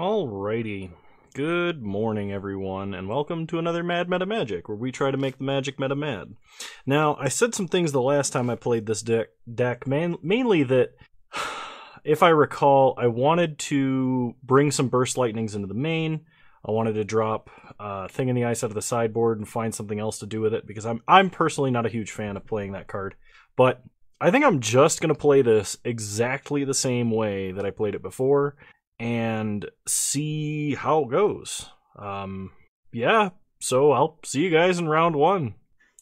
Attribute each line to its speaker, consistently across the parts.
Speaker 1: Alrighty. Good morning, everyone, and welcome to another Mad Meta Magic, where we try to make the magic meta mad. Now, I said some things the last time I played this deck mainly that, if I recall, I wanted to bring some Burst Lightnings into the main. I wanted to drop Thing in the Ice out of the sideboard and find something else to do with it, because I'm personally not a huge fan of playing that card. But I think I'm just going to play this exactly the same way that I played it before, and see how it goes. Yeah, so I'll see you guys in round one.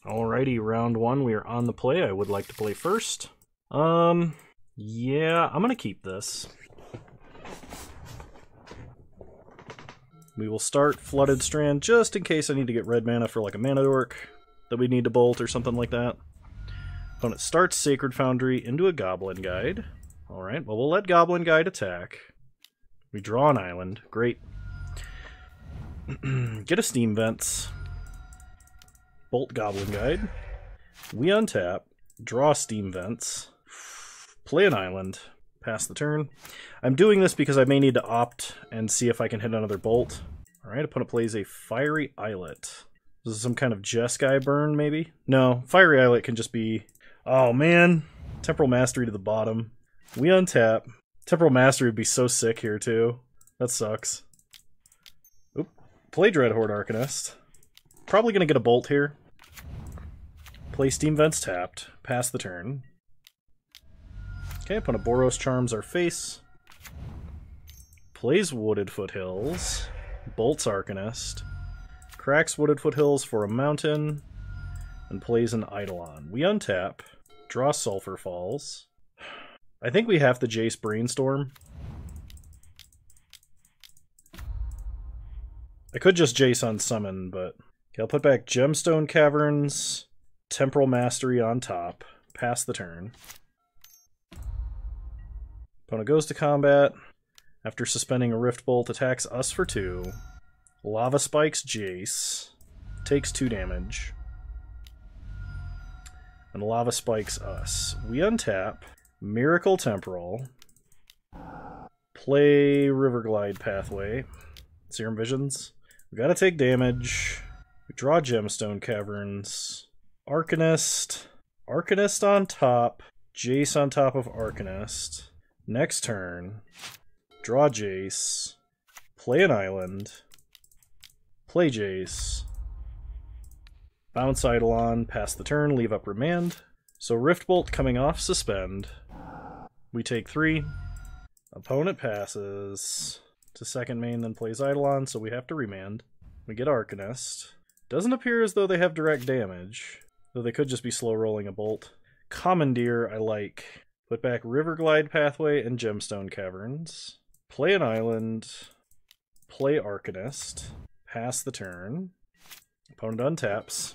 Speaker 1: Alrighty, round one, we are on the play. I would like to play first. Yeah, I'm gonna keep this. We will start Flooded Strand just in case I need to get red mana for like a mana dork that we need to bolt or something like that. Opponent starts Sacred Foundry into a Goblin Guide. Alright, well we'll let Goblin Guide attack. We draw an island. Great. Get a Steam Vents. Bolt Goblin Guide. We untap. Draw Steam Vents. Play an island. Pass the turn. I'm doing this because I may need to opt and see if I can hit another bolt. Alright, opponent plays a Fiery Islet. This is some kind of Jeskai burn, maybe? No, Fiery Islet can just be... Oh, man. Temporal Mastery to the bottom. We untap. Temporal Mastery would be so sick here, too. That sucks. Oop. Play Dreadhorde Arcanist. Probably going to get a bolt here. Play Steam Vents tapped. Pass the turn. Okay, opponent Boros Charms our face. Plays Wooded Foothills. Bolts Arcanist. Cracks Wooded Foothills for a mountain. And plays an Eidolon. We untap. Draw Sulphur Falls. I think we have to Jace Brainstorm. I could just Jace on Summon, but... Okay, I'll put back Gemstone Caverns, Temporal Mastery on top, pass the turn. Opponent goes to combat. After suspending a Rift Bolt, attacks us for 2. Lava Spikes Jace. Takes 2 damage. And Lava Spikes us. We untap. Miracle Temporal. Play Riverglide Pathway. Serum Visions. We gotta take damage. We draw Gemstone Caverns. Arcanist. Arcanist on top. Jace on top of Arcanist. Next turn. Draw Jace. Play an island. Play Jace. Bounce Eidolon. Pass the turn. Leave up Remand. So Rift Bolt coming off Suspend. We take 3. Opponent passes to second main, then plays Eidolon, so we have to remand. We get Arcanist. Doesn't appear as though they have direct damage, though they could just be slow rolling a bolt. Commandeer, I like. Put back Riverglide Pathway and Gemstone Caverns. Play an island. Play Arcanist. Pass the turn. Opponent untaps.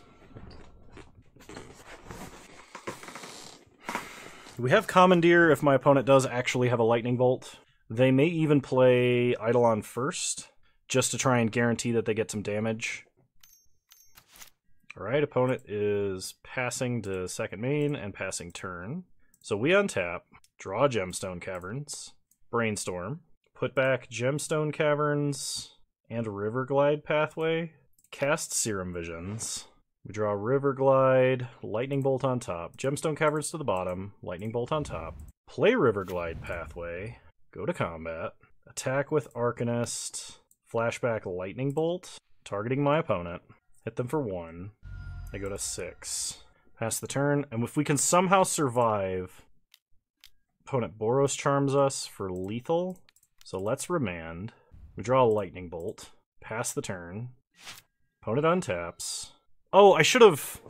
Speaker 1: We have Commandeer if my opponent does actually have a Lightning Bolt. They may even play Eidolon first, just to try and guarantee that they get some damage. Alright, opponent is passing to second main and passing turn. So we untap, draw Gemstone Caverns, Brainstorm, put back Gemstone Caverns and Riverglide Pathway, cast Serum Visions. We draw Riverglide, Lightning Bolt on top, Gemstone Caverns to the bottom, Lightning Bolt on top, play Riverglide Pathway, go to combat, attack with Arcanist, flashback Lightning Bolt, targeting my opponent, hit them for 1, they go to 6, pass the turn, and if we can somehow survive, opponent Boros Charms us for lethal, so let's remand, we draw a Lightning Bolt, pass the turn, opponent untaps. Oh, I should have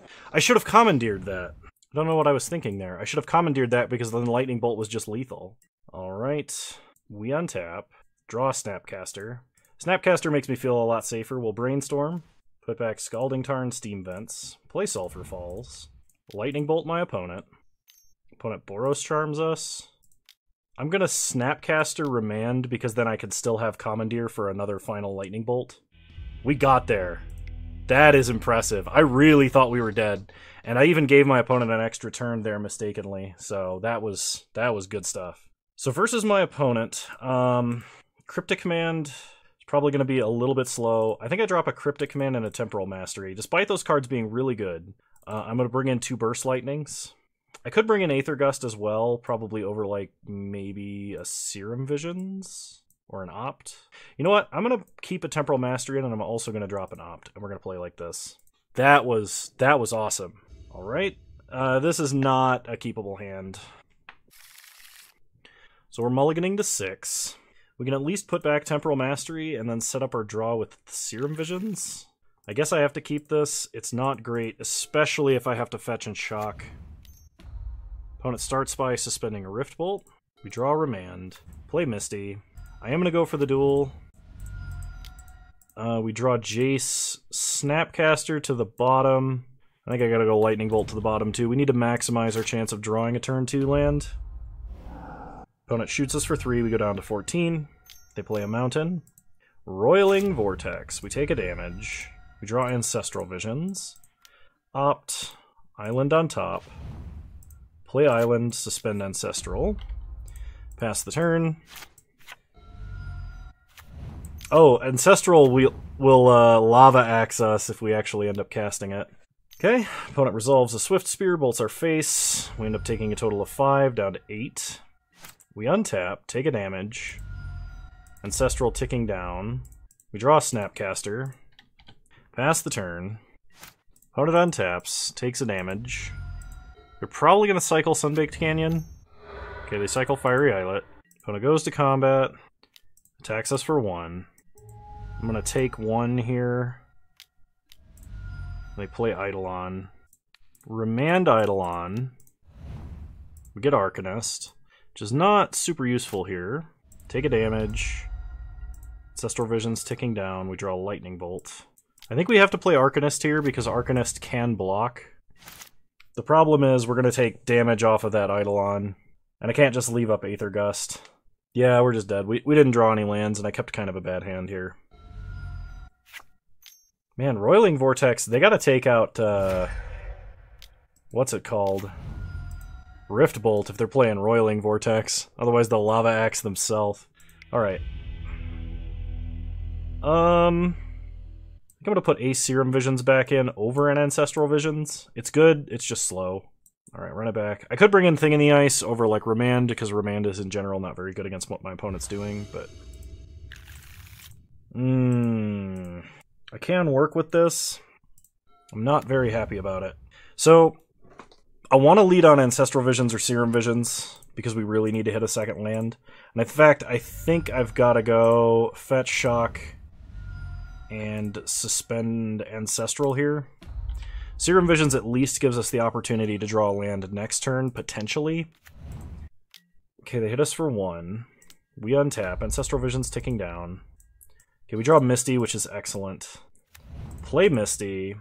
Speaker 1: commandeered that. I don't know what I was thinking there. I should have commandeered that because then the Lightning Bolt was just lethal. Alright, we untap, draw a Snapcaster. Snapcaster makes me feel a lot safer. We'll Brainstorm, put back Scalding Tarn, Steam Vents, play Sulphur Falls, Lightning Bolt my opponent. Opponent Boros Charms us. I'm gonna Snapcaster Remand because then I could still have Commandeer for another final Lightning Bolt. We got there. That is impressive. I really thought we were dead. And I even gave my opponent an extra turn there mistakenly. So that was good stuff. So versus my opponent, Cryptic Command is probably going to be a little bit slow. I think I drop a Cryptic Command and a Temporal Mastery. Despite those cards being really good, I'm going to bring in 2 Burst Lightnings. I could bring in Aether Gust as well, probably over, like, maybe a Serum Visions or an Opt. You know what? I'm going to keep a Temporal Mastery in, and I'm also going to drop an Opt, and we're going to play like this. That was awesome. All right. This is not a keepable hand. So we're mulliganing to 6. We can at least put back Temporal Mastery and then set up our draw with Serum Visions. I guess I have to keep this. It's not great, especially if I have to fetch and shock. Opponent starts by suspending a Rift Bolt. We draw Remand. Play Misty. I am going to go for the duel. We draw Jace. Snapcaster to the bottom. I think I gotta go Lightning Bolt to the bottom too. We need to maximize our chance of drawing a turn 2 land. Opponent shoots us for 3. We go down to 14. They play a Mountain. Roiling Vortex. We take a damage. We draw Ancestral Visions. Opt. Island on top. Play Island, suspend Ancestral. Pass the turn. Oh, Ancestral will Lava Axe us if we actually end up casting it. Okay, opponent resolves a Swift Spear, bolts our face. We end up taking a total of 5, down to 8. We untap, take a damage. Ancestral ticking down. We draw a Snapcaster. Pass the turn. Opponent untaps, takes a damage. They're probably going to cycle Sunbaked Canyon. Okay, they cycle Fiery Islet. Opponent goes to combat. Attacks us for 1. I'm going to take 1 here. They play Eidolon. Remand Eidolon. We get Arcanist, which is not super useful here. Take a damage. Ancestral Vision's ticking down. We draw a Lightning Bolt. I think we have to play Arcanist here because Arcanist can block. The problem is we're going to take damage off of that Eidolon, and I can't just leave up Aether Gust. Yeah, we're just dead. We didn't draw any lands, and I kept kind of a bad hand here. Man, Roiling Vortex, they gotta take out, what's it called? Rift Bolt if they're playing Roiling Vortex. Otherwise they'll Lava Axe themselves. Alright. I'm gonna put Ace Serum Visions back in over an Ancestral Visions. It's good, it's just slow. Alright, run it back. I could bring in Thing in the Ice over, like, Remand, because Remand is in general not very good against what my opponent's doing, but... I can work with this. I'm not very happy about it. So, I want to lead on Ancestral Visions or Serum Visions, because we really need to hit a second land. And in fact, I think I've got to go Fetch, Shock, and suspend Ancestral here. Serum Visions at least gives us the opportunity to draw a land next turn, potentially. Okay, they hit us for 1. We untap. Ancestral Vision's ticking down. Okay, we draw Misty, which is excellent. Play Misty,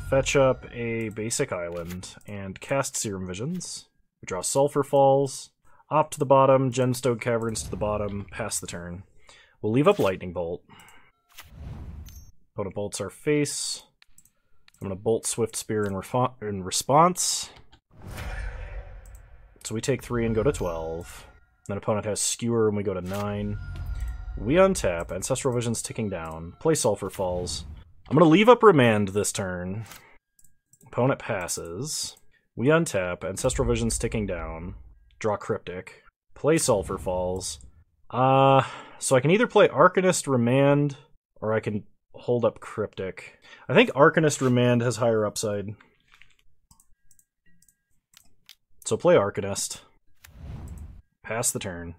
Speaker 1: fetch up a basic island, and cast Serum Visions. We draw Sulphur Falls, opt to the bottom, Gemstone Caverns to the bottom, pass the turn. We'll leave up Lightning Bolt. Opponent bolts our face. I'm going to bolt Swift Spear in response. So we take 3 and go to 12. Then opponent has Skewer and we go to 9. We untap, Ancestral Vision's ticking down, play Sulphur Falls. I'm going to leave up Remand this turn. Opponent passes. We untap, Ancestral Vision's ticking down, draw Cryptic, play Sulphur Falls. So I can either play Arcanist, Remand, or I can hold up Cryptic. I think Arcanist, Remand has higher upside. So play Arcanist. Pass the turn.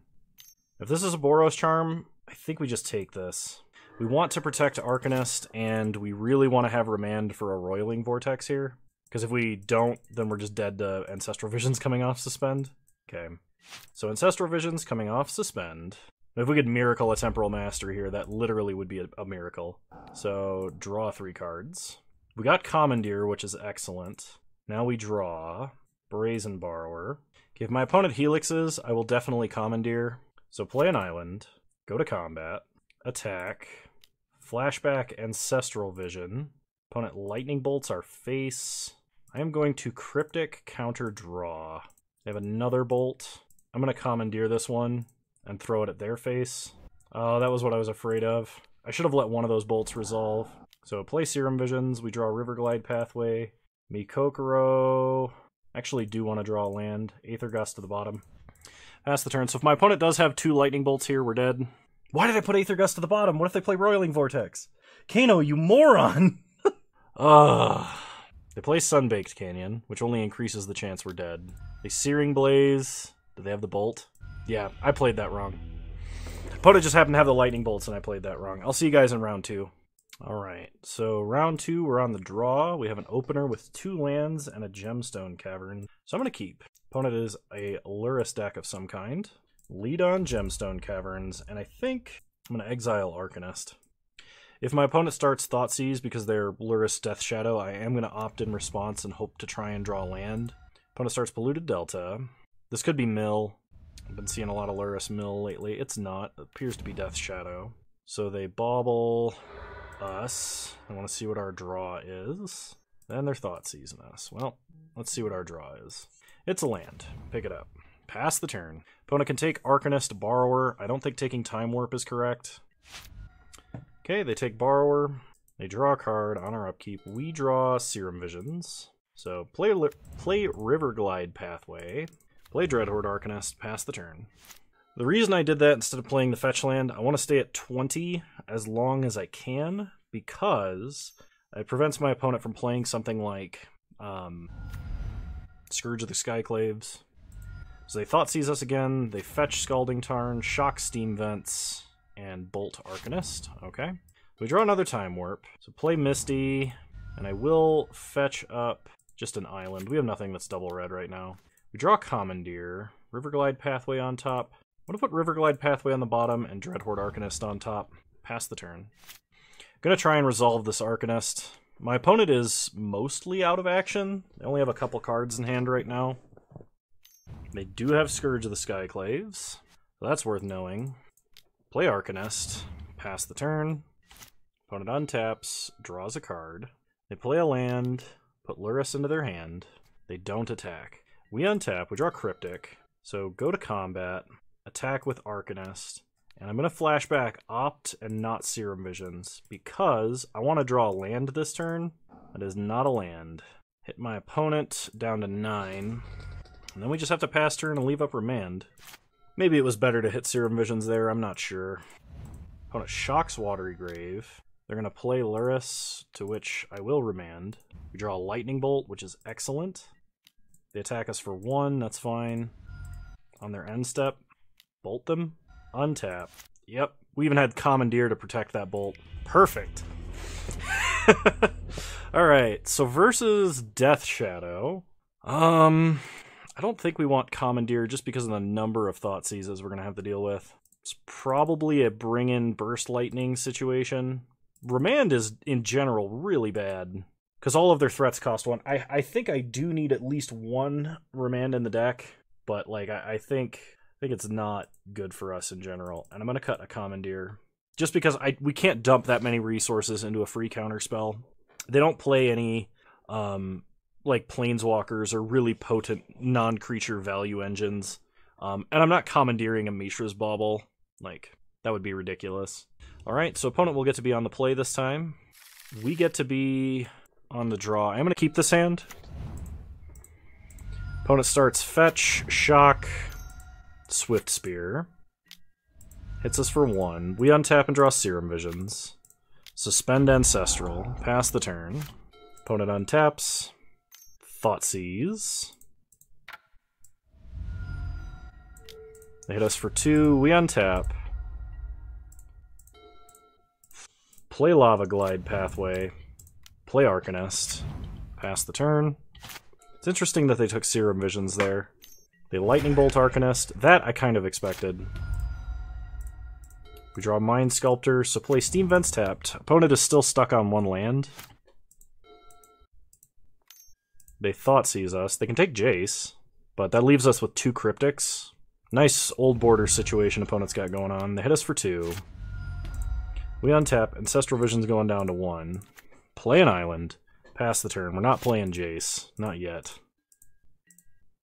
Speaker 1: If this is a Boros Charm, I think we just take this. We want to protect Arcanist, and we really want to have Remand for a Roiling Vortex here. Because if we don't, then we're just dead to Ancestral Visions coming off Suspend. Okay. So Ancestral Visions coming off Suspend. If we could Miracle a Temporal Mastery here, that literally would be a miracle. So, draw 3 cards. We got Commandeer, which is excellent. Now we draw Brazen Borrower. Okay, if my opponent helixes, I will definitely Commandeer. So play an island, go to combat, attack, flashback Ancestral Vision. Opponent Lightning Bolts our face. I am going to Cryptic counter draw. They have another bolt. I'm going to Commandeer this one and throw it at their face. Oh, that was what I was afraid of. I should have let one of those bolts resolve. So play Serum Visions, we draw River Glide Pathway. Mikokoro. Actually do want to draw a land. Aether Gust to the bottom. Pass the turn. So if my opponent does have 2 lightning bolts here, we're dead. Why did I put Aether Gust to the bottom? What if they play Roiling Vortex? Kano, you moron! They play Sunbaked Canyon, which only increases the chance we're dead. They Searing Blaze. Do they have the bolt? Yeah, I played that wrong. Opponent just happened to have the lightning bolts, and I played that wrong. I'll see you guys in round 2. Alright, so round 2, we're on the draw. We have an opener with 2 lands and a Gemstone Cavern. So I'm going to keep. Opponent is a Lurrus deck of some kind. Lead on Gemstone Caverns, and I think I'm going to exile Arcanist. If my opponent starts Thoughtseize because they're Lurrus Death Shadow, I am going to opt in response and hope to try and draw land. Opponent starts Polluted Delta. This could be Mill. I've been seeing a lot of Lurrus Mill lately. It's not. It appears to be Death Shadow. So they bauble us. I want to see what our draw is. Then they're Thoughtseizing us. Well, let's see what our draw is. It's a land. Pick it up. Pass the turn. Opponent can take Arcanist, Borrower. I don't think taking Time Warp is correct. Okay, they take Borrower. They draw a card on our upkeep. We draw Serum Visions. So play River Glide Pathway. Play Dreadhorde Arcanist. Pass the turn. The reason I did that instead of playing the fetch land, I want to stay at 20 as long as I can, because it prevents my opponent from playing something like Scourge of the Skyclaves. So they Thoughtseize us again, they fetch Scalding Tarn, shock Steam Vents, and bolt Arcanist. Okay. We draw another Time Warp. So play Misty, and I will fetch up just an island. We have nothing that's double red right now. We draw Commandeer, River Glide Pathway on top. I'm going to put River Glide Pathway on the bottom and Dreadhorde Arcanist on top. Pass the turn. I'm going to try and resolve this Arcanist. My opponent is mostly out of action. They only have a couple cards in hand right now. They do have Scourge of the Skyclaves, so that's worth knowing. Play Arcanist. Pass the turn. Opponent untaps, draws a card. They play a land, put Lurrus into their hand. They don't attack. We untap, we draw Cryptic. So go to combat, attack with Arcanist, and I'm going to flashback Opt and not Serum Visions, because I want to draw a land this turn. That is not a land. Hit my opponent down to 9, and then we just have to pass turn and leave up Remand. Maybe it was better to hit Serum Visions there, I'm not sure. Opponent shocks Watery Grave. They're going to play Lurrus, to which I will Remand. We draw a Lightning Bolt, which is excellent. They attack us for 1, that's fine. On their end step, bolt them, untap. Yep, we even had Commandeer to protect that bolt. Perfect. Alright, so versus Death Shadow. I don't think we want Commandeer just because of the number of Thoughtseizes we're going to have to deal with. It's probably a bring-in Burst Lightning situation. Remand is, in general, really bad, because all of their threats cost 1. I think I do need at least 1 Remand in the deck, but like I think it's not good for us in general. And I'm going to cut a Commandeer, just because we can't dump that many resources into a free counter spell. They don't play any like Planeswalkers or really potent non-creature value engines. And I'm not commandeering a Mishra's Bauble. Like, that would be ridiculous. Alright, so opponent will get to be on the play this time. We get to be on the draw. I'm going to keep this hand. Opponent starts Fetch, Shock, Swift Spear. Hits us for 1. We untap and draw Serum Visions. Suspend Ancestral. Pass the turn. Opponent untaps. Thoughtseize. They hit us for 2. We untap. Play Lava Glide Pathway. Play Arcanist. Pass the turn. It's interesting that they took Serum Visions there. They Lightning Bolt Arcanist. That I kind of expected. We draw Mind Sculptor, so play Steam Vents tapped. Opponent is still stuck on 1 land. They Thoughtseize us. They can take Jace, but that leaves us with 2 Cryptics. Nice old border situation opponent's got going on. They hit us for 2. We untap. Ancestral Vision's going down to 1. Play an island. Pass the turn. We're not playing Jace. Not yet.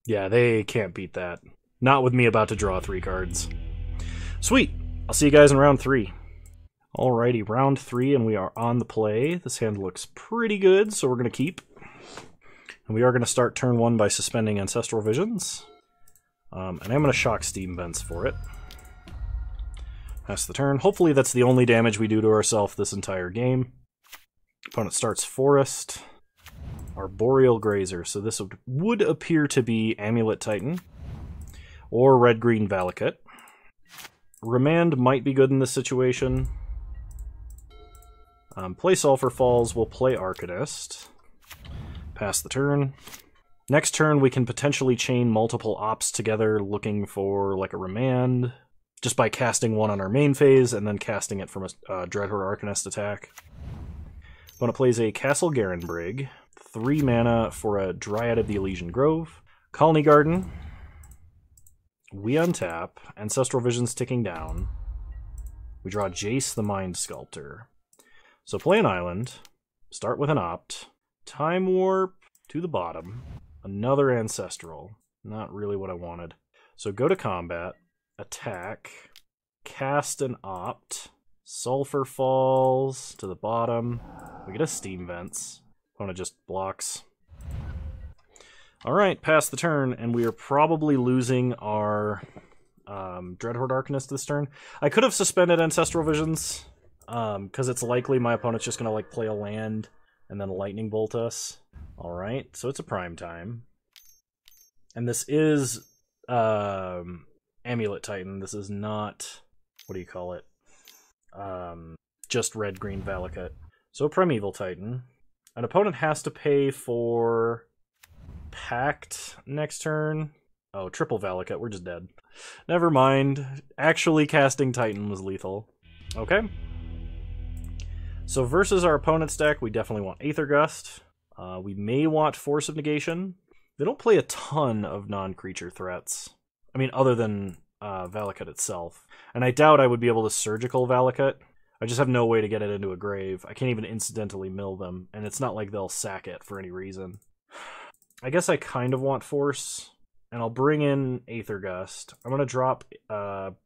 Speaker 1: Yeah, they can't beat that. Not with me about to draw 3 cards. Sweet. I'll see you guys in round 3. Alrighty, round 3, and we are on the play. This hand looks pretty good, so we're going to keep. And we are going to start turn 1 by suspending Ancestral Visions. And I'm going to shock Steam Vents for it. Pass the turn. Hopefully that's the only damage we do to ourselves this entire game. Opponent starts Forest. Arboreal Grazer, so this would appear to be Amulet Titan. Or Red-Green Valakut. Remand might be good in this situation. Play Sulphur Falls, we'll play Arcanist. Pass the turn. Next turn we can potentially chain multiple ops together looking for like a remand, just by casting one on our main phase and then casting it from a Dreadhorde Arcanist attack. Opponent plays a Castle Garenbrig, 3 mana for a Dryad of the Elysian Grove. Colony Garden. We untap, Ancestral Visions ticking down. We draw Jace the Mind Sculptor. So play an island, start with an opt, Time Warp to the bottom, another Ancestral, not really what I wanted. So go to combat, attack, cast an opt, Sulphur Falls to the bottom, we get a Steam Vents, opponent just blocks. Alright, pass the turn, and we are probably losing our Dreadhorde Arcanist this turn. I could have suspended Ancestral Visions, because it's likely my opponent's just going to like play a land and then Lightning Bolt us. Alright, so it's a prime time. And this is Amulet Titan. This is not, what do you call it? Just Red-Green Valakut. So Primeval Titan. An opponent has to pay for Pact next turn. Oh, triple Valakut, we're just dead. Never mind. Actually casting Titan was lethal. Okay. So versus our opponent's deck, we definitely want Aether Gust. We may want Force of Negation. They don't play a ton of non-creature threats. I mean, other than Valakut itself. And I doubt I would be able to Surgical Valakut. I just have no way to get it into a grave. I can't even incidentally mill them, and it's not like they'll sack it for any reason. I guess I kind of want Force, and I'll bring in Aether Gust. I'm going to drop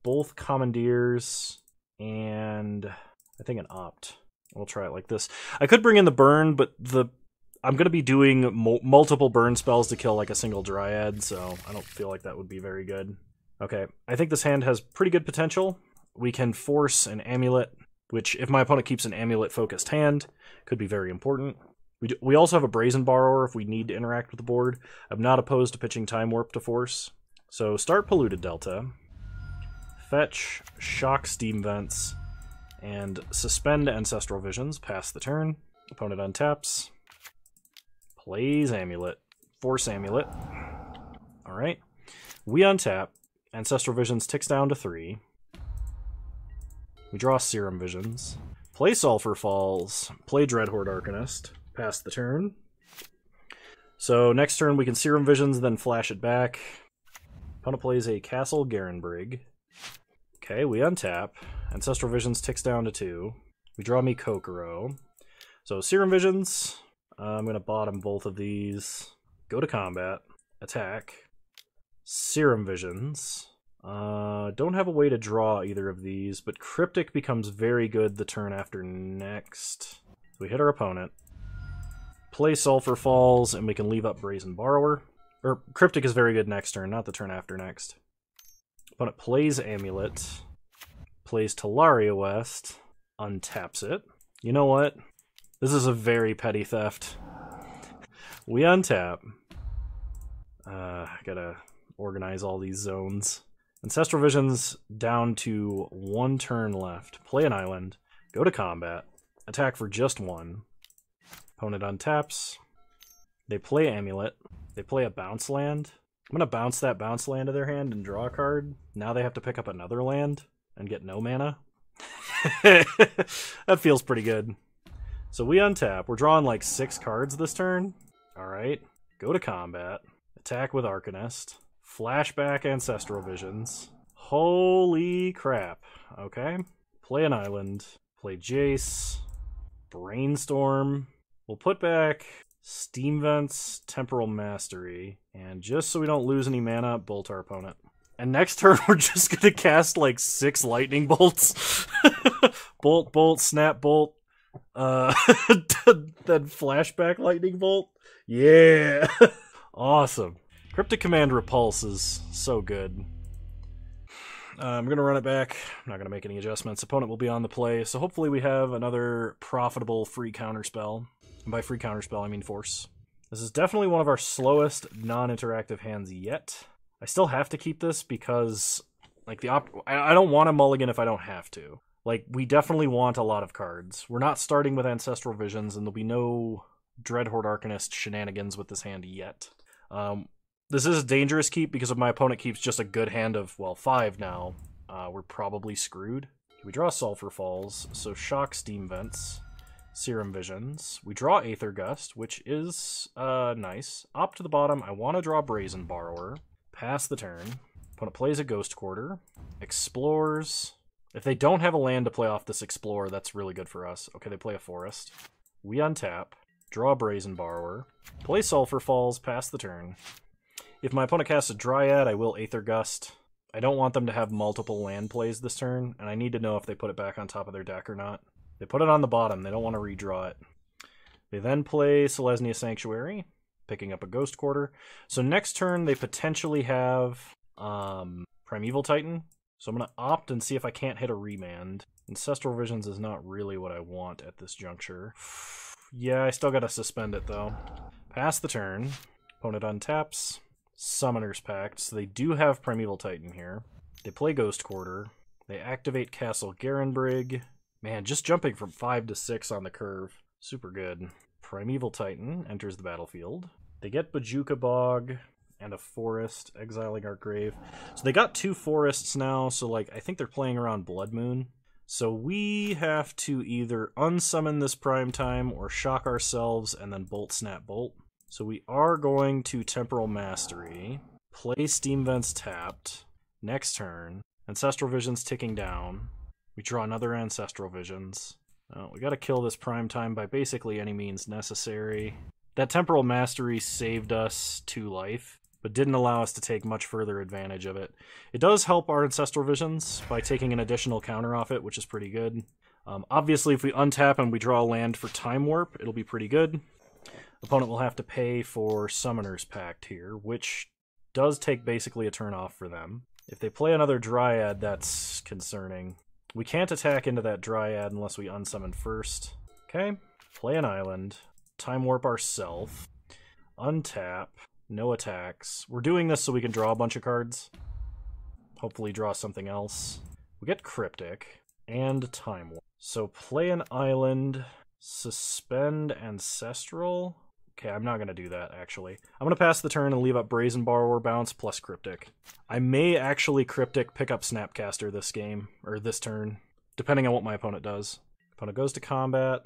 Speaker 1: both Commandeers and I think an Opt. We'll try it like this. I could bring in the Burn, but I'm going to be doing multiple burn spells to kill like a single Dryad, so I don't feel like that would be very good. Okay, I think this hand has pretty good potential. We can force an Amulet, which if my opponent keeps an Amulet-focused hand, could be very important. We also have a Brazen Borrower if we need to interact with the board. I'm not opposed to pitching Time Warp to force. So start Polluted Delta, fetch, shock Steam Vents, and suspend Ancestral Visions, pass the turn. Opponent untaps, plays Amulet, force Amulet. Alright. We untap, Ancestral Visions ticks down to 3. We draw Serum Visions, play Sulphur Falls, play Dreadhorde Arcanist, pass the turn. So next turn we can Serum Visions, then flash it back. Opponent plays a Castle Garenbrig. Okay, we untap. Ancestral Visions ticks down to 2. We draw me Kokoro. So Serum Visions. I'm going to bottom both of these. Go to combat. Attack. Serum Visions. Don't have a way to draw either of these, but Cryptic becomes very good the turn after next. So we hit our opponent. Play Sulphur Falls, and we can leave up Brazen Borrower. Or, Cryptic is very good next turn, not the turn after next. Opponent plays Amulet. Plays Talaria West. Untaps it. You know what? This is a very petty theft. We untap. Gotta organize all these zones. Ancestral Visions down to 1 turn left. Play an island. Go to combat. Attack for just 1. Opponent untaps. They play Amulet. They play a bounce land. I'm going to bounce that bounce land to their hand and draw a card. Now they have to pick up another land and get no mana. That feels pretty good. So we untap. We're drawing like 6 cards this turn. Alright. Go to combat. Attack with Arcanist. Flashback Ancestral Visions. Holy crap. Okay. Play an island. Play Jace. Brainstorm. We'll put back Steam Vents, Temporal Mastery, and just so we don't lose any mana, bolt our opponent. And next turn, we're just gonna cast like 6 lightning bolts. Bolt, bolt, snap, bolt. Then flashback lightning bolt. Yeah. Awesome. Cryptic Command Repulse is so good. I'm going to run it back. I'm not going to make any adjustments. Opponent will be on the play, so hopefully we have another profitable free counterspell. And by free counterspell, I mean force. This is definitely one of our slowest non-interactive hands yet. I still have to keep this because like I don't want a mulligan if I don't have to. Like, we definitely want a lot of cards. We're not starting with Ancestral Visions, and there'll be no Dreadhorde Arcanist shenanigans with this hand yet. This is a dangerous keep because if my opponent keeps just a good hand of, well, 5 now, we're probably screwed. We draw Sulphur Falls, so Shock, Steam Vents, Serum Visions. We draw Aether Gust, which is nice. Up to the bottom, I want to draw Brazen Borrower. Pass the turn. Opponent plays a Ghost Quarter. Explores. If they don't have a land to play off this Explore, that's really good for us. Okay, they play a Forest. We untap. Draw Brazen Borrower. Play Sulphur Falls. Pass the turn. If my opponent casts a Dryad, I will Aether Gust. I don't want them to have multiple land plays this turn, and I need to know if they put it back on top of their deck or not. They put it on the bottom. They don't want to redraw it. They then play Selesnya Sanctuary, picking up a Ghost Quarter. So next turn, they potentially have Primeval Titan. So I'm going to opt and see if I can't hit a Remand. Ancestral Visions is not really what I want at this juncture. Yeah, I still got to suspend it, though. Pass the turn. Opponent untaps. Summoner's Pact, so they do have Primeval Titan here. They play Ghost Quarter. They activate Castle Garenbrig. Man, just jumping from 5 to 6 on the curve. Super good. Primeval Titan enters the battlefield. They get Bojuka Bog and a Forest, exiling Archgrave. So they got 2 forests now, so like I think they're playing around Blood Moon. So we have to either unsummon this Prime Time or shock ourselves and then Bolt, Snap, Bolt. So we are going to Temporal Mastery, play Steam Vents tapped, next turn, Ancestral Visions ticking down, we draw another Ancestral Visions. We gotta kill this Prime Time by basically any means necessary. That Temporal Mastery saved us 2 life, but didn't allow us to take much further advantage of it. It does help our Ancestral Visions by taking an additional counter off it, which is pretty good. Obviously, if we untap and we draw a land for Time Warp, it'll be pretty good. Opponent will have to pay for Summoner's Pact here, which does take basically a turn off for them. If they play another Dryad, that's concerning. We can't attack into that Dryad unless we unsummon first. Okay, play an island, Time Warp ourselves, untap, no attacks. We're doing this so we can draw a bunch of cards. Hopefully draw something else. We get Cryptic and Time Warp. So play an island, suspend Ancestral. Okay, I'm not going to do that, actually. I'm going to pass the turn and leave up Brazen Borrower bounce plus Cryptic. I may actually Cryptic pick up Snapcaster this game, or this turn, depending on what my opponent does. Opponent goes to combat,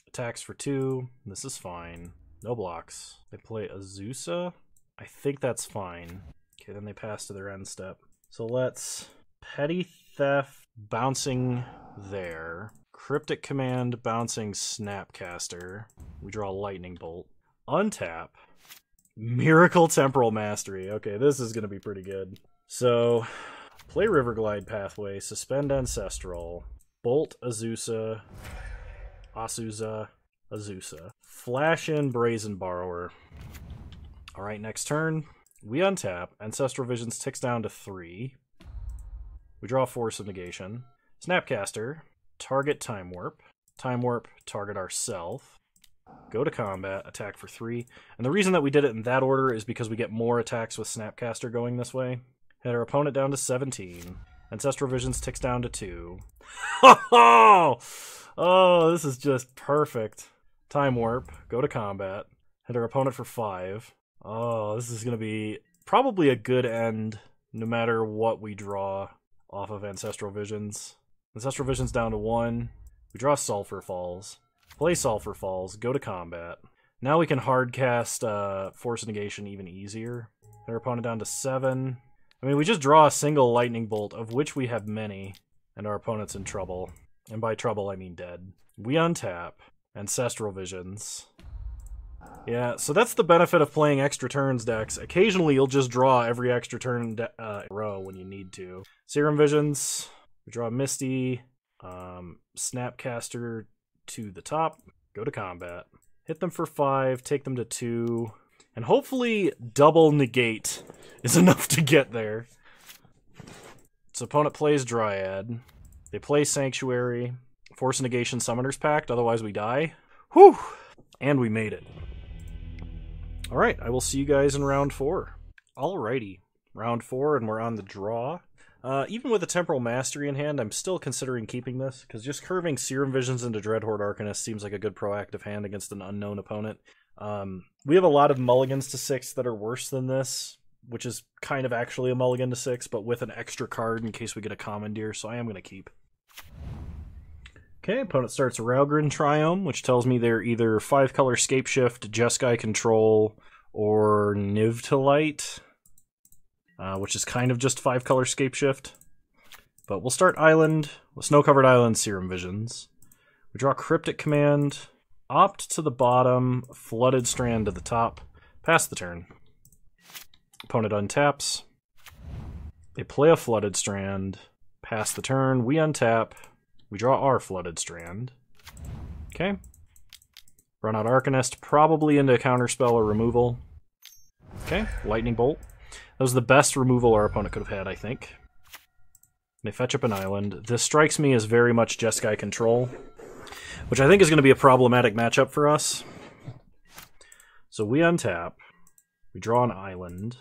Speaker 1: attacks for 2. This is fine. No blocks. They play Azusa. I think that's fine. Okay, then they pass to their end step. So let's Petty Theft bouncing there. Cryptic Command bouncing Snapcaster. We draw Lightning Bolt. Untap. Miracle Temporal Mastery. Okay, this is going to be pretty good. So, play Riverglide Pathway, suspend Ancestral, Bolt Azusa, Azusa, flash in Brazen Borrower. Alright, next turn, we untap, Ancestral Visions ticks down to 3. We draw Force of Negation. Snapcaster, target Time Warp, target ourself. Go to combat, attack for 3. And the reason that we did it in that order is because we get more attacks with Snapcaster going this way. Hit our opponent down to 17. Ancestral Visions ticks down to 2. Oh, this is just perfect. Time Warp, go to combat, hit our opponent for 5. Oh, this is going to be probably a good end no matter what we draw off of Ancestral Visions. Ancestral Visions down to 1. We draw Sulphur Falls. Play Sulphur Falls, go to combat. Now we can hardcast Force Negation even easier. Hit our opponent down to 7. I mean, we just draw a single Lightning Bolt, of which we have many, and our opponent's in trouble. And by trouble, I mean dead. We untap. Ancestral Visions. Yeah, so that's the benefit of playing extra turns decks. Occasionally you'll just draw every extra turn row when you need to. Serum Visions, we draw Misty, Snapcaster to the top, go to combat, hit them for 5, take them to 2, and hopefully double negate is enough to get there. So opponent plays Dryad, they play Sanctuary, force negation Summoner's Pact, otherwise we die. Whew! And we made it. Alright, I will see you guys in round 4. Alrighty, round 4, and we're on the draw. Even with a Temporal Mastery in hand, I'm still considering keeping this, because just curving Serum Visions into Dreadhorde Arcanist seems like a good proactive hand against an unknown opponent. We have a lot of mulligans to 6 that are worse than this, which is kind of actually a mulligan to 6, but with an extra card in case we get a Commandeer, so I am going to keep. Okay, opponent starts Raugrin Triome, which tells me they're either 5-color Scapeshift, Jeskai Control, or Nivtolite, which is kind of just 5-color Scapeshift. But we'll start Island, with Snow-Covered Island, Serum Visions. We draw Cryptic Command, Opt to the bottom, Flooded Strand to the top, pass the turn. Opponent untaps. They play a Flooded Strand, pass the turn, we untap. We draw our Flooded Strand. Okay. Run out Arcanist, probably into Counterspell or removal. Okay, Lightning Bolt. That was the best removal our opponent could have had, I think. They fetch up an island. This strikes me as very much Jeskai Control, which I think is going to be a problematic matchup for us. So we untap. We draw an island.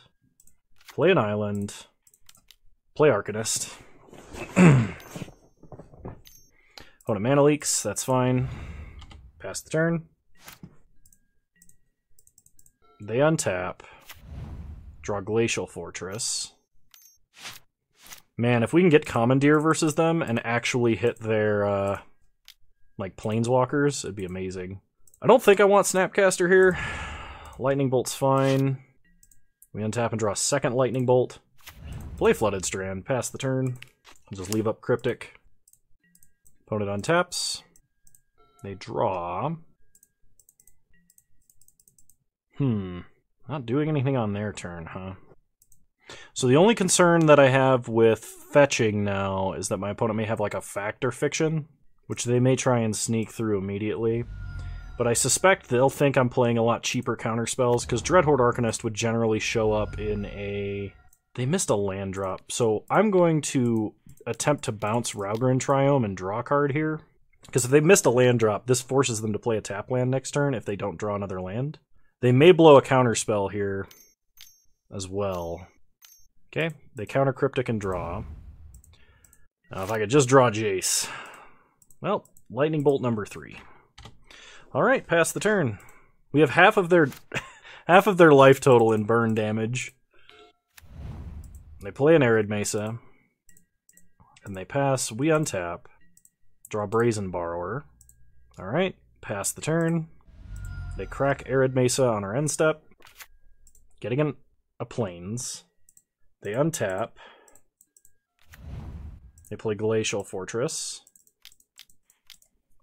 Speaker 1: Play an island. Play Arcanist. Opponent mana leaks, that's fine. Pass the turn. They untap. Draw Glacial Fortress. Man, if we can get Commandeer versus them and actually hit their, like, Planeswalkers, it'd be amazing. I don't think I want Snapcaster here. Lightning Bolt's fine. We untap and draw a second Lightning Bolt. Play Flooded Strand, pass the turn. I'll just leave up Cryptic. Opponent untaps. They draw. Not doing anything on their turn, huh? So the only concern that I have with fetching now is that my opponent may have like a Fact or Fiction, which they may try and sneak through immediately. But I suspect they'll think I'm playing a lot cheaper counterspells, because Dreadhorde Arcanist would generally show up in a... They missed a land drop, so I'm going to attempt to bounce Raugrin Triome and draw a card here. Because if they missed a land drop, this forces them to play a tap land next turn if they don't draw another land. They may blow a counterspell here as well. Okay, they counter Cryptic and draw. Now if I could just draw Jace. Well, Lightning Bolt number 3. Alright, pass the turn. We have half of their life total in burn damage. They play an Arid Mesa. And they pass, we untap. Draw Brazen Borrower. Alright, pass the turn. They crack Arid Mesa on our end step. Getting a Plains. They untap. They play Glacial Fortress.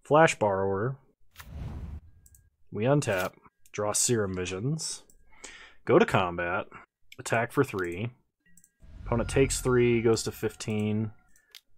Speaker 1: Flash Borrower. We untap. Draw Serum Visions. Go to combat. Attack for 3. Opponent takes 3, goes to 15. I'm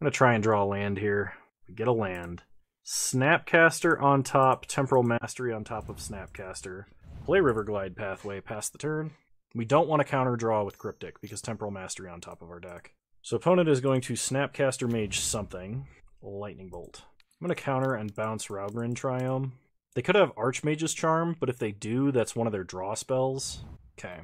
Speaker 1: going to try and draw a land here. We get a land. Snapcaster on top, Temporal Mastery on top of Snapcaster. Play Riverglide Pathway, pass the turn. We don't want to counter draw with Cryptic because Temporal Mastery on top of our deck. So opponent is going to Snapcaster Mage something. Lightning Bolt. I'm going to counter and bounce Raugrin Triome. They could have Archmage's Charm, but if they do, that's one of their draw spells. Okay.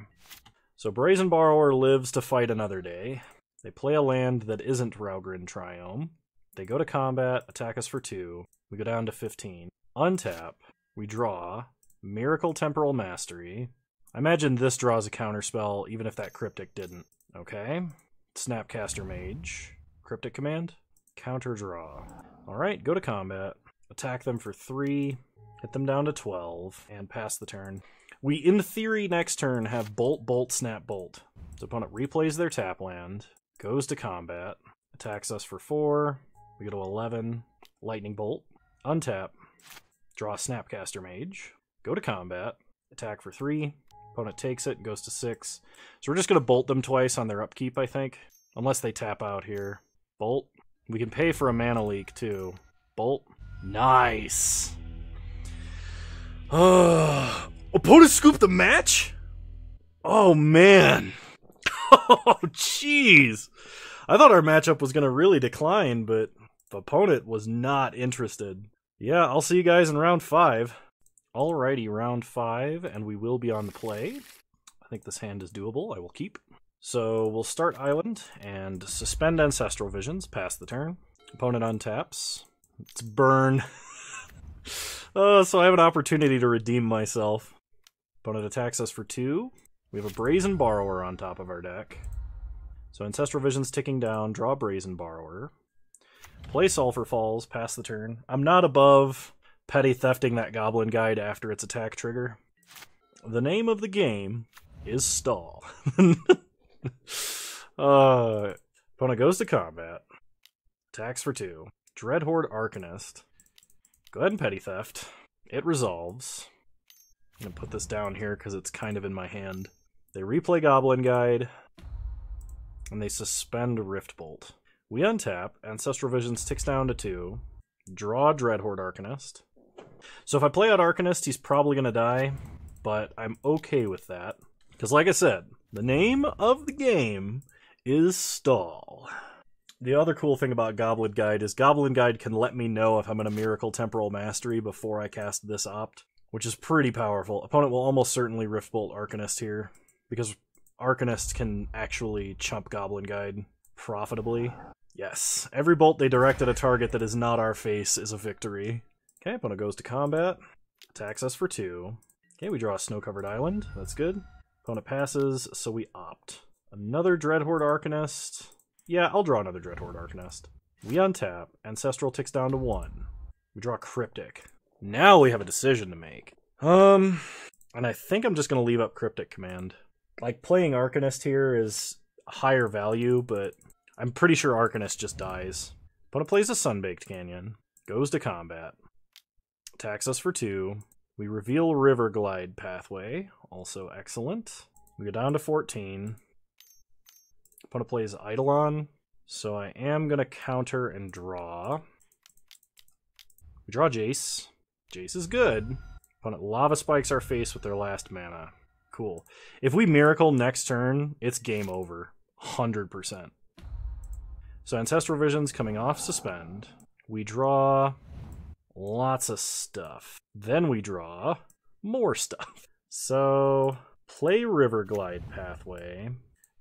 Speaker 1: So Brazen Borrower lives to fight another day. They play a land that isn't Raugrin Triome. They go to combat, attack us for 2. We go down to 15. Untap. We draw. Miracle Temporal Mastery. I imagine this draws a counterspell, even if that Cryptic didn't. Okay. Snapcaster Mage. Cryptic Command. Counter draw. Alright, go to combat. Attack them for 3. Hit them down to 12. And pass the turn. We, in theory, next turn have Bolt, Bolt, Snap, Bolt. So opponent replays their tap land. Goes to combat. Attacks us for 4. We go to 11. Lightning Bolt. Untap. Draw Snapcaster Mage. Go to combat. attack for 3. Opponent takes it, goes to 6. So we're just going to bolt them twice on their upkeep, I think. Unless they tap out here. Bolt. We can pay for a mana leak, too. Bolt. Nice! Opponent scooped the match? Oh, man. Oh, jeez. I thought our matchup was going to really decline, but the opponent was not interested. Yeah, I'll see you guys in round 5. Alrighty, round 5, and we will be on the play. I think this hand is doable. I will keep. So we'll start Island and suspend Ancestral Visions, pass the turn. Opponent untaps. It's burn. So I have an opportunity to redeem myself. Opponent attacks us for 2. We have a Brazen Borrower on top of our deck. So Ancestral Vision's ticking down, draw Brazen Borrower. Play Sulphur Falls, pass the turn. I'm not above petty thefting that Goblin Guide after its attack trigger. The name of the game is Stall. Opponent goes to combat. Attacks for 2. Dreadhorde Arcanist. Go ahead and petty theft. It resolves. I'm going to put this down here because it's kind of in my hand. They replay Goblin Guide. And they suspend Rift Bolt. We untap. Ancestral Visions ticks down to 2. Draw Dreadhorde Arcanist. So if I play out Arcanist, he's probably going to die. But I'm okay with that. Because like I said, the name of the game is Stall. The other cool thing about Goblin Guide is Goblin Guide can let me know if I'm in a Miracle Temporal Mastery before I cast this opt, which is pretty powerful. Opponent will almost certainly Rift Bolt Arcanist here, because Arcanist can actually chump Goblin Guide profitably. Yes, every bolt they direct at a target that is not our face is a victory. Okay, opponent goes to combat, attacks us for 2. Okay, we draw a Snow-Covered Island, that's good. Opponent passes, so we opt. Another Dreadhorde Arcanist. Yeah, I'll draw another Dreadhorde Arcanist. We untap. Ancestral ticks down to 1. We draw Cryptic. Now we have a decision to make. And I think I'm just going to leave up Cryptic Command. Like, playing Arcanist here is higher value, but I'm pretty sure Arcanist just dies. Opponent plays a Sunbaked Canyon. Goes to combat. Attacks us for 2. We reveal River Glide Pathway. Also excellent. We go down to 14. Opponent plays Eidolon, so I am going to counter and draw. We draw Jace. Jace is good. Opponent Lava Spikes our face with their last mana. Cool. If we Miracle next turn, it's game over. 100%. So Ancestral Vision's coming off Suspend. We draw lots of stuff. Then we draw more stuff. So play River Glide Pathway.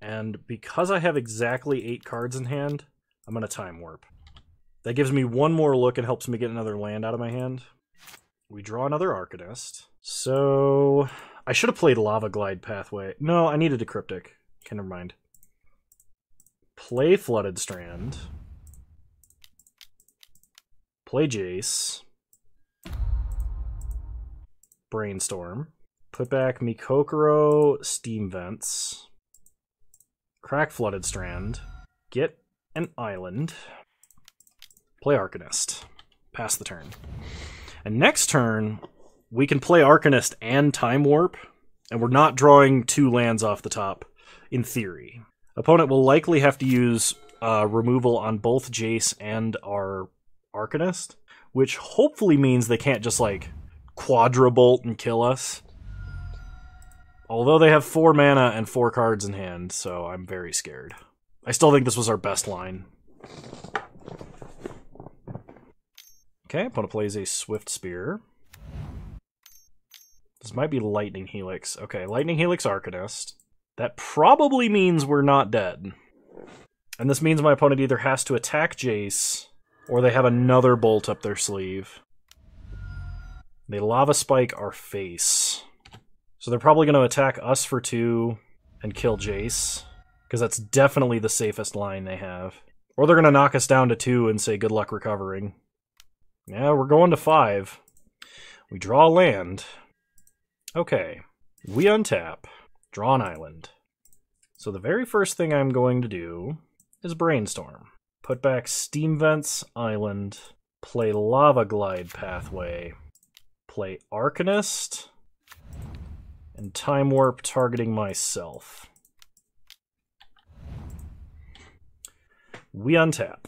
Speaker 1: And because I have exactly 8 cards in hand, I'm going to Time Warp. That gives me one more look and helps me get another land out of my hand. We draw another Arcanist. So I should have played Lava Glide Pathway. No, I needed a Cryptic. Okay, never mind. Play Flooded Strand. Play Jace. Brainstorm. Put back Mikokoro Steam Vents. Crack Flooded Strand. Get an Island. Play Arcanist. Pass the turn. And next turn, we can play Arcanist and Time Warp, and we're not drawing 2 lands off the top, in theory. Opponent will likely have to use removal on both Jace and our Arcanist, which hopefully means they can't just, like, Quadra-Bolt and kill us. Although they have 4 mana and 4 cards in hand, so I'm very scared. I still think this was our best line. Okay, opponent plays a Swift Spear. This might be Lightning Helix. Okay, Lightning Helix Arcanist. That probably means we're not dead. And this means my opponent either has to attack Jace, or they have another bolt up their sleeve. They Lava Spike our face. So they're probably going to attack us for 2 and kill Jace, because that's definitely the safest line they have. Or they're going to knock us down to 2 and say good luck recovering. Yeah, we're going to 5. We draw a land. Okay, we untap, draw an island. So the very first thing I'm going to do is Brainstorm. Put back Steam Vents Island, play Lava Glide Pathway, play Arcanist, and Time Warp targeting myself. We untap.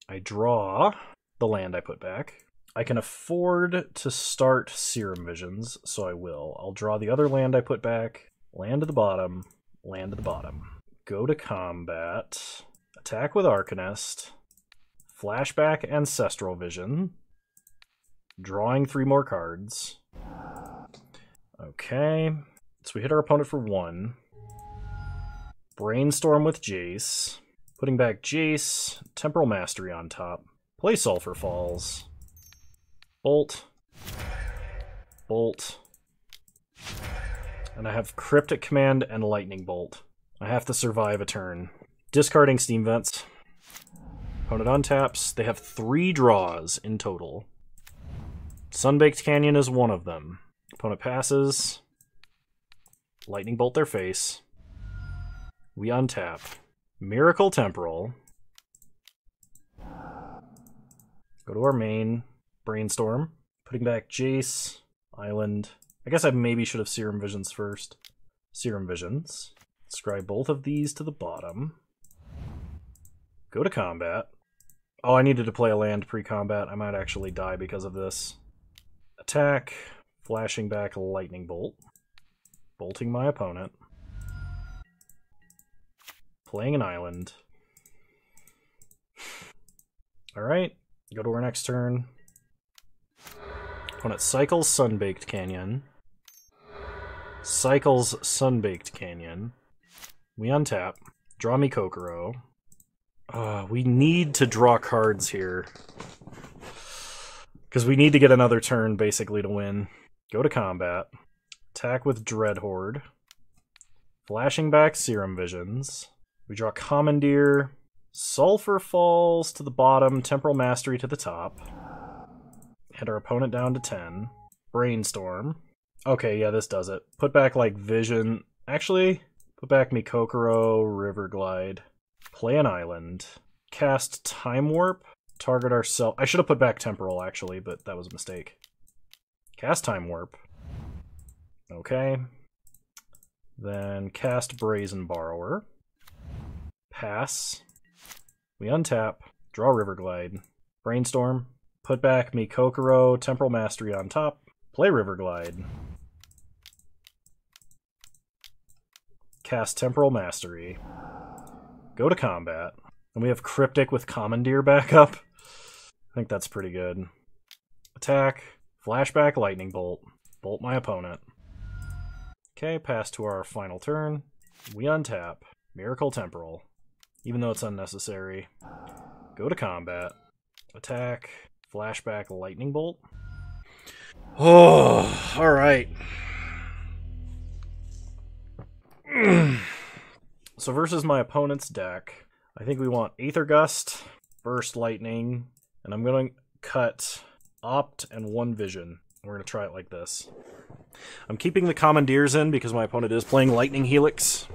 Speaker 1: I draw the land I put back. I can afford to start Serum Visions, so I will. I'll draw the other land I put back, land to the bottom, land to the bottom. Go to combat, attack with Arcanist, flashback Ancestral Vision, drawing 3 more cards. Okay, so we hit our opponent for 1. Brainstorm with Jace, putting back Jace, Temporal Mastery on top, play Sulphur Falls, Bolt, Bolt, and I have Cryptic Command and Lightning Bolt. I have to survive a turn. Discarding Steam Vents. Opponent untaps. They have 3 draws in total. Sunbaked Canyon is one of them. Opponent passes. Lightning Bolt their face. We untap. Miracle Temporal. Go to our main. Brainstorm. Putting back Jace. Island. I guess I maybe should have Serum Visions first. Serum Visions. Scribe both of these to the bottom. Go to combat. Oh, I needed to play a land pre-combat. I might actually die because of this. Attack. Flashing back Lightning Bolt. Bolting my opponent. Playing an island. Alright. Go to our next turn. Opponent cycles Sunbaked Canyon. Cycles Sunbaked Canyon. We untap. Draw me Kokoro. We need to draw cards here. Because we need to get another turn, basically, to win. Go to combat. Attack with Dreadhorde. Flashing back Serum Visions. We draw Commandeer. Sulphur Falls to the bottom. Temporal Mastery to the top. Hit our opponent down to 10. Brainstorm. Okay, yeah, this does it. Put back, like, Vision. Actually, put back me Kokoro, River Glide. Play an island. Cast Time Warp. Target ourselves. I should have put back Temporal, actually, but that was a mistake. Cast Time Warp. Okay. Then cast Brazen Borrower. Pass. We untap. Draw River Glide. Brainstorm. Put back me Kokoro, Temporal Mastery on top. Play River Glide. Cast Temporal Mastery. Go to combat. And we have Cryptic with Commandeer back up. I think that's pretty good. Attack. Flashback Lightning Bolt. Bolt my opponent. Okay, pass to our final turn. We untap. Miracle Temporal. Even though it's unnecessary. Go to combat. Attack. Flashback Lightning Bolt. Oh, alright. So versus my opponent's deck, I think we want Aether Gust, Burst Lightning, and I'm going to cut Opt and 1 Vision. We're going to try it like this. I'm keeping the Commandeers in because my opponent is playing Lightning Helix.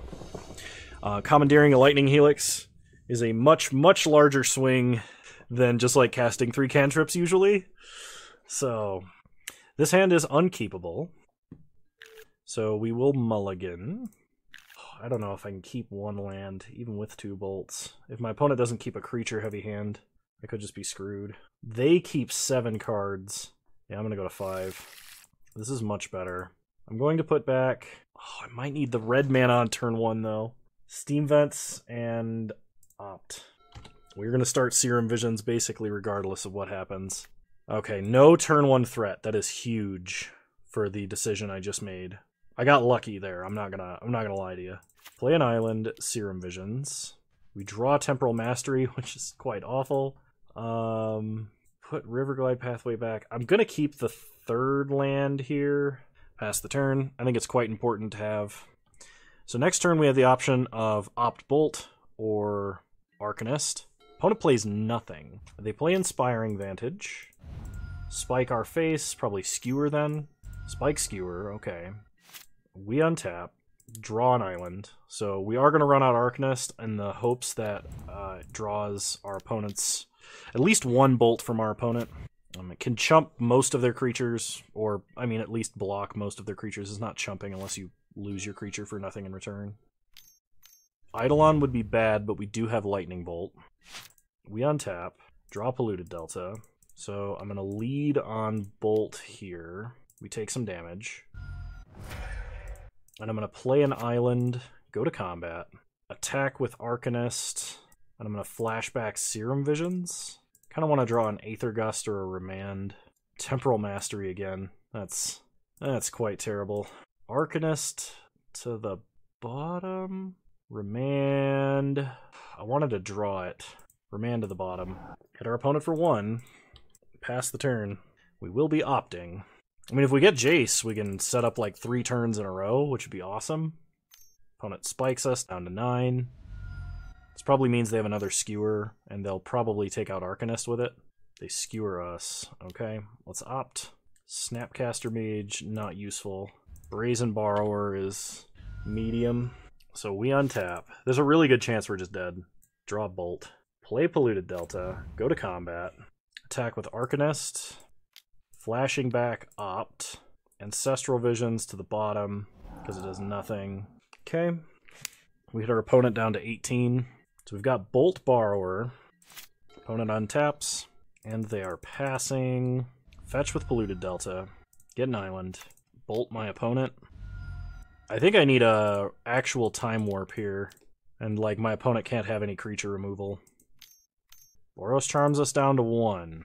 Speaker 1: Commandeering a Lightning Helix is a much, much larger swing than just like casting 3 cantrips usually. So this hand is unkeepable. So we will mulligan. I don't know if I can keep 1 land, even with 2 bolts. If my opponent doesn't keep a creature-heavy hand, I could just be screwed. They keep 7 cards. Yeah, I'm going to go to 5. This is much better. I'm going to put back... Oh, I might need the red mana on turn 1, though. Steam Vents and Opt. We're going to start Serum Visions basically regardless of what happens. Okay, no turn 1 threat. That is huge for the decision I just made. I got lucky there. I'm not gonna lie to you. Play an island, Serum Visions. We draw Temporal Mastery, which is quite awful. Put Riverglide Pathway back. I'm gonna keep the 3rd land here. Pass the turn. I think it's quite important to have. So next turn we have the option of Opt Bolt or Arcanist. Opponent plays nothing. They play Inspiring Vantage. Spike our face, probably Skewer then. Spike Skewer, okay. We untap, draw an island. So we are going to run out Arcanist in the hopes that it draws our opponent's at least 1 bolt from our opponent. It can chump most of their creatures, or, I mean, at least block most of their creatures. It's not chumping unless you lose your creature for nothing in return. Eidolon would be bad, but we do have Lightning Bolt. We untap, draw Polluted Delta. So I'm going to lead on Bolt here. We take some damage. And I'm going to play an island, go to combat, attack with Arcanist, and I'm going to flashback Serum Visions. Kind of want to draw an Aether Gust or a Remand. Temporal Mastery again. That's quite terrible. Arcanist to the bottom. Remand. I wanted to draw it. Remand to the bottom. Hit our opponent for 1. Pass the turn. We will be opting. I mean, if we get Jace, we can set up like 3 turns in a row, which would be awesome. Opponent spikes us down to 9. This probably means they have another Skewer, and they'll probably take out Arcanist with it. They skewer us. Okay, let's opt. Snapcaster Mage, not useful. Brazen Borrower is medium. So we untap. There's a really good chance we're just dead. Draw Bolt. Play Polluted Delta. Go to combat. Attack with Arcanist. Flashing back opt. Ancestral Visions to the bottom, because it does nothing. Okay. We hit our opponent down to 18. So we've got Bolt Borrower. Opponent untaps. And they are passing. Fetch with Polluted Delta. Get an island. Bolt my opponent. I think I need a actual Time Warp here. And, like, my opponent can't have any creature removal. Boros charms us down to 1.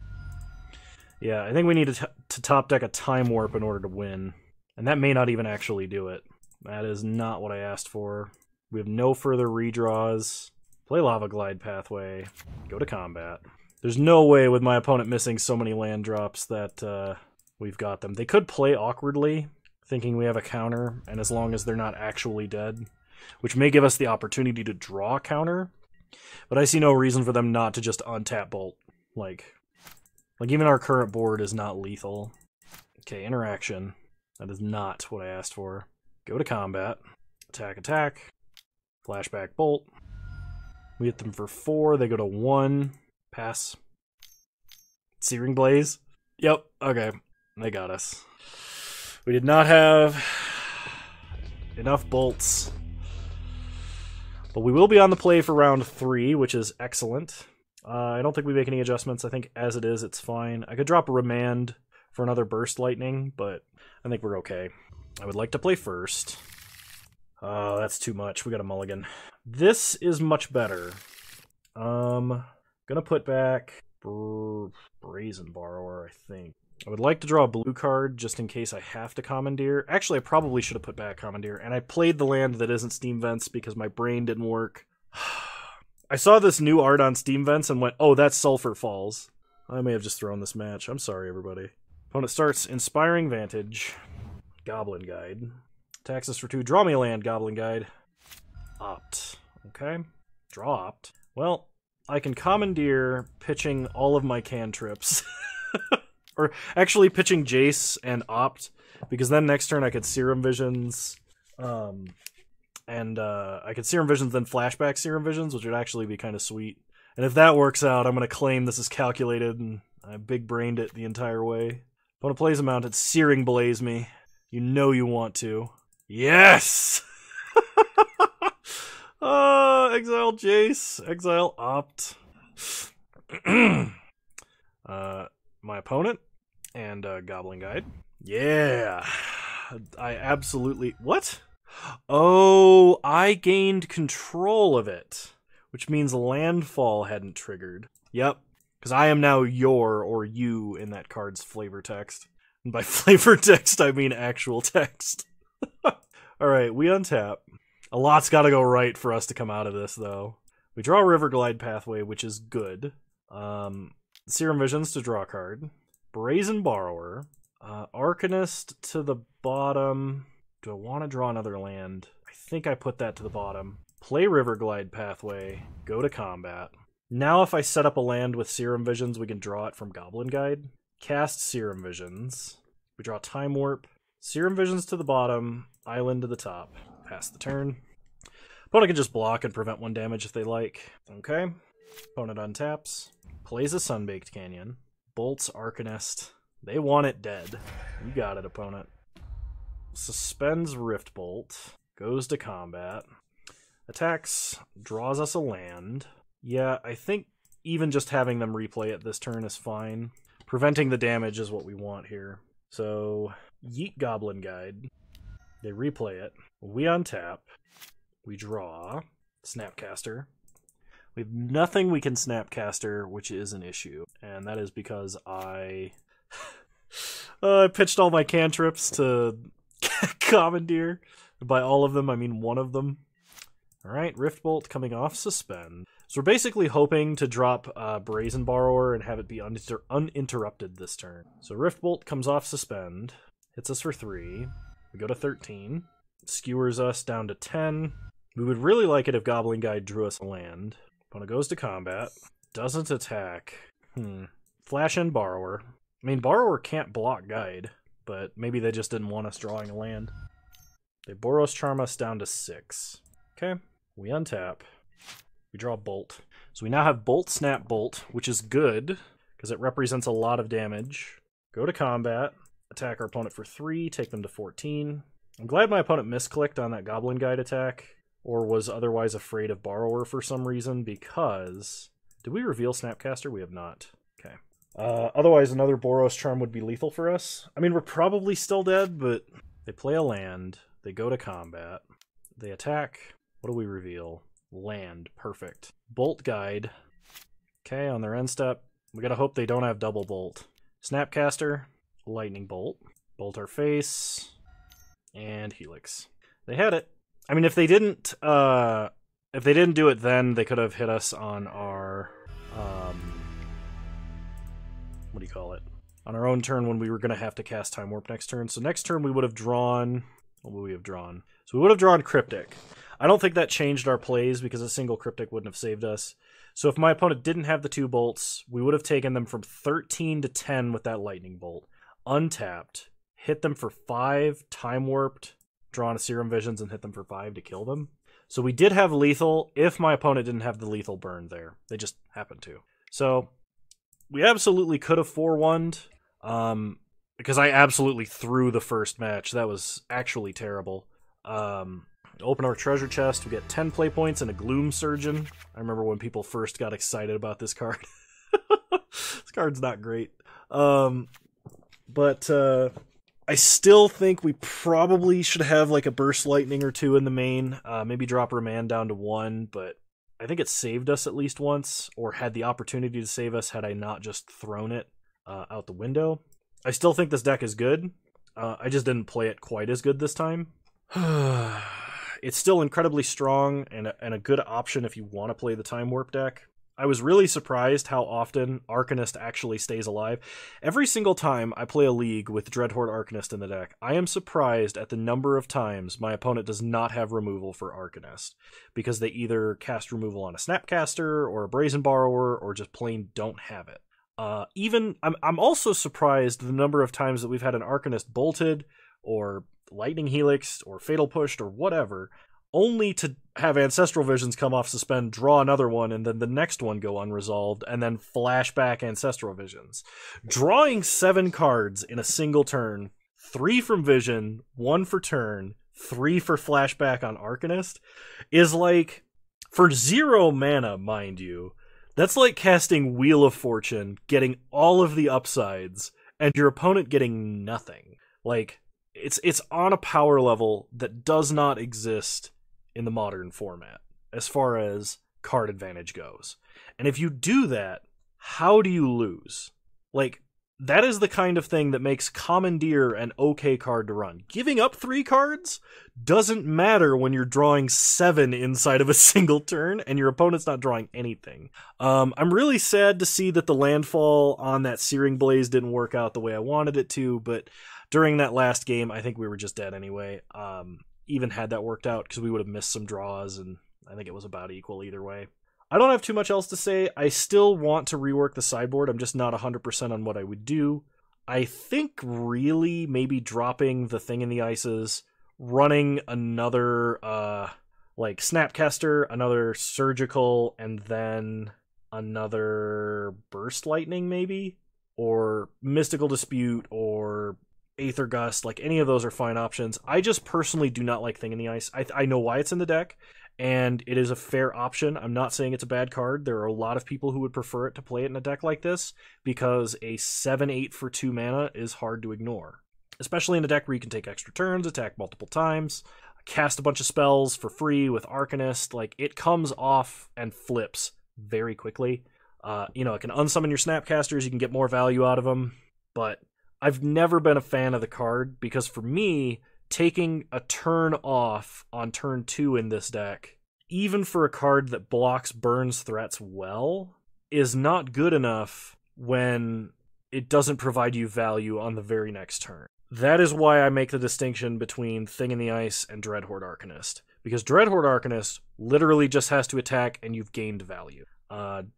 Speaker 1: Yeah, I think we need to top deck a Time Warp in order to win. And that may not even actually do it. That is not what I asked for. We have no further redraws. Play Lava Glide Pathway. Go to combat. There's no way with my opponent missing so many land drops that we've got them. They could play awkwardly, thinking we have a counter, and as long as they're not actually dead, which may give us the opportunity to draw a counter, but I see no reason for them not to just untap Bolt. Like even our current board is not lethal. Okay, interaction. That is not what I asked for. Go to combat. Attack, attack. Flashback Bolt. We hit them for 4, they go to 1. Pass. Searing Blaze. Yep, okay. They got us. We did not have enough bolts. But we will be on the play for round 3, which is excellent. I don't think we make any adjustments. I think as it is, it's fine. I could drop a Remand for another Burst Lightning, but I think we're okay. I would like to play first. Oh, that's too much. We got a mulligan. This is much better. Gonna put back Brazen Borrower, I think. I would like to draw a blue card just in case I have to Commandeer. Actually, I probably should have put back Commandeer, and I played the land that isn't Steam Vents because my brain didn't work. I saw this new art on Steam Vents and went, oh, that's Sulphur Falls. I may have just thrown this match. I'm sorry, everybody. Opponent starts Inspiring Vantage. Goblin Guide. Attacks us for 2. Draw me a land, Goblin Guide. Opt. Okay. Draw opt. Well, I can Commandeer pitching all of my cantrips. Or actually pitching Jace and opt, because then next turn I could Serum Visions, and I could Serum Visions, then flashback Serum Visions, which would actually be kind of sweet. And if that works out, I'm going to claim this is calculated, and I big-brained it the entire way. Opponent plays a mounted, Searing Blaze me. You know you want to. Yes! Exile Jace, exile opt. My opponent and Goblin Guide. Yeah, I absolutely... What? Oh, I gained control of it, which means landfall hadn't triggered. Yep, because I am now your or you in that card's flavor text. And by flavor text, I mean actual text. Alright, we untap. A lot's got to go right for us to come out of this, though. We draw a River Glide Pathway, which is good. Serum Visions to draw a card. Brazen Borrower. Arcanist to the bottom. Do I want to draw another land? I think I put that to the bottom. Play River Glide Pathway. Go to combat. Now if I set up a land with Serum Visions, we can draw it from Goblin Guide. Cast Serum Visions. We draw Time Warp. Serum Visions to the bottom. Island to the top. Pass the turn. Opponent can just block and prevent 1 damage if they like. Okay. Opponent untaps. Plays a Sunbaked Canyon. Bolts Arcanist. They want it dead. You got it, opponent. Suspends Rift Bolt. Goes to combat. Attacks. Draws us a land. Yeah, I think even just having them replay it this turn is fine. Preventing the damage is what we want here. So, Yeet Goblin Guide. They replay it. We untap. We draw. Snapcaster. We have nothing we can Snapcaster, which is an issue. And that is because I pitched all my cantrips to Commandeer. By all of them, I mean one of them. Alright, Rift Bolt coming off Suspend. So we're basically hoping to drop Brazen Borrower and have it be uninterrupted this turn. So Rift Bolt comes off Suspend. Hits us for 3. We go to 13. Skewers us down to 10. We would really like it if Goblin Guide drew us a land. Opponent goes to combat. Doesn't attack. Flash in Borrower. I mean, Borrower can't block Guide, but maybe they just didn't want us drawing a land. They Boros Charm us down to 6. Okay, we untap. We draw Bolt. So we now have Bolt, Snap, Bolt, which is good, because it represents a lot of damage. Go to combat. Attack our opponent for 3, take them to 14. I'm glad my opponent misclicked on that Goblin Guide attack, or was otherwise afraid of Borrower for some reason, because... Did we reveal Snapcaster? We have not. Okay. Otherwise, another Boros Charm would be lethal for us. I mean, we're probably still dead, but they play a land. They go to combat. They attack. What do we reveal? Land. Perfect. Bolt Guide. Okay, on their end step. We gotta hope they don't have double bolt. Snapcaster. Lightning Bolt. Bolt our face. And Helix. They had it. I mean, if they didn't do it then, they could have hit us on our, what do you call it? On our own turn when we were going to have to cast Time Warp next turn. So next turn we would have drawn, what would we have drawn? So we would have drawn Cryptic. I don't think that changed our plays because a single Cryptic wouldn't have saved us. So if my opponent didn't have the 2 bolts, we would have taken them from 13 to 10 with that Lightning Bolt. Untapped, hit them for 5, Time Warped, drawn a Serum Visions, and hit them for 5 to kill them. So we did have lethal if my opponent didn't have the lethal burn there. They just happened to. So we absolutely could have 4-1'd, because I absolutely threw the first match. That was actually terrible. Open our treasure chest. We get 10 play points and a Gloom Surgeon. I remember when people first got excited about this card. This card's not great. But I still think we probably should have like a Burst Lightning or 2 in the main. Maybe drop Remand down to 1, but I think it saved us at least once, or had the opportunity to save us had I not just thrown it out the window. I still think this deck is good. I just didn't play it quite as good this time. It's still incredibly strong and a good option if you want to play the Time Warp deck. I was really surprised how often Arcanist actually stays alive. Every single time I play a league with Dreadhorde Arcanist in the deck, I am surprised at the number of times my opponent does not have removal for Arcanist, because they either cast removal on a Snapcaster or a Brazen Borrower, or just plain don't have it. I'm also surprised the number of times that we've had an Arcanist bolted, or Lightning Helix, or Fatal Pushed, or whatever, only to have Ancestral Visions come off Suspend, draw another one, and then the next one go unresolved, and then flash back Ancestral Visions. Drawing 7 cards in a single turn, 3 from Vision, 1 for turn, 3 for flashback on Arcanist, is like, for 0 mana, mind you, that's like casting Wheel of Fortune, getting all of the upsides, and your opponent getting nothing. Like, it's on a power level that does not exist in the modern format, as far as card advantage goes. And if you do that, how do you lose? Like, that is the kind of thing that makes Commandeer an okay card to run. Giving up 3 cards doesn't matter when you're drawing 7 inside of a single turn, and your opponent's not drawing anything. I'm really sad to see that the landfall on that Searing Blaze didn't work out the way I wanted it to, but during that last game, I think we were just dead anyway. Even had that worked out, because we would have missed some draws, and I think it was about equal either way. I don't have too much else to say. I still want to rework the sideboard. I'm just not 100% on what I would do. I think really maybe dropping the Thing in the Ices, running another like Snapcaster, another Surgical, and then another Burst Lightning maybe. or Mystical Dispute, or Aether Gust. Like, any of those are fine options. I just personally do not like Thing in the Ice. I know why it's in the deck, and it is a fair option. I'm not saying it's a bad card. There are a lot of people who would prefer it to play it in a deck like this, because a 7/8 for 2 mana is hard to ignore. Especially in a deck where you can take extra turns, attack multiple times, cast a bunch of spells for free with Arcanist. Like, it comes off and flips very quickly. It can unsummon your Snapcasters, you can get more value out of them, but I've never been a fan of the card, because for me, taking a turn off on turn 2 in this deck, even for a card that blocks burns threats well, is not good enough when it doesn't provide you value on the very next turn. That is why I make the distinction between Thing in the Ice and Dreadhorde Arcanist, because Dreadhorde Arcanist literally just has to attack and you've gained value.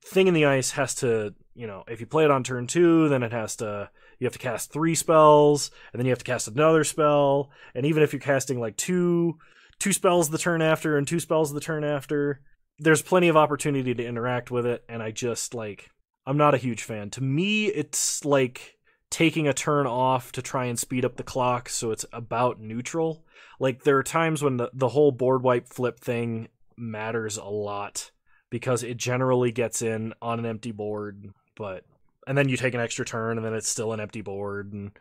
Speaker 1: Thing in the Ice has to, if you play it on turn 2, then you have to cast 3 spells, and then you have to cast another spell, and even if you're casting like two spells the turn after and 2 spells the turn after, there's plenty of opportunity to interact with it, and I'm not a huge fan. To me, it's like taking a turn off to try and speed up the clock, so it's about neutral. Like, there are times when the whole board wipe flip thing matters a lot, because it generally gets in on an empty board, and then you take an extra turn, and then it's still an empty board, and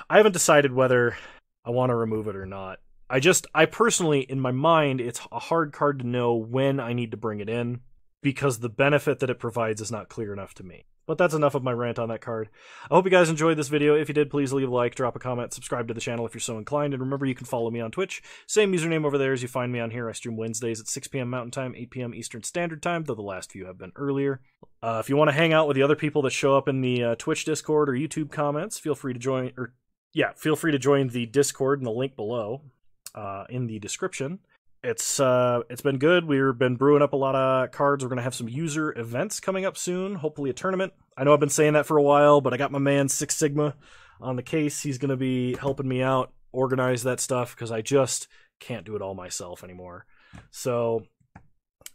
Speaker 1: I haven't decided whether I want to remove it or not. I personally, in my mind, it's a hard card to know when I need to bring it in, because the benefit that it provides is not clear enough to me. But that's enough of my rant on that card. I hope you guys enjoyed this video. If you did, please leave a like, drop a comment, subscribe to the channel if you're so inclined, and remember, you can follow me on Twitch. Same username over there as you find me on here. I stream Wednesdays at 6 p.m. Mountain Time, 8 p.m. Eastern Standard Time, though the last few have been earlier. If you want to hang out with the other people that show up in the Twitch Discord or YouTube comments, feel free to join the Discord in the link below in the description. It's been good. We've been brewing up a lot of cards. We're going to have some user events coming up soon, hopefully a tournament. I know I've been saying that for a while, but I got my man Six Sigma on the case. He's going to be helping me out organize that stuff, because I just can't do it all myself anymore. So,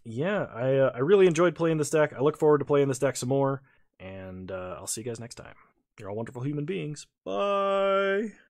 Speaker 1: yeah, I really enjoyed playing this deck. I look forward to playing this deck some more, and I'll see you guys next time. You're all wonderful human beings. Bye!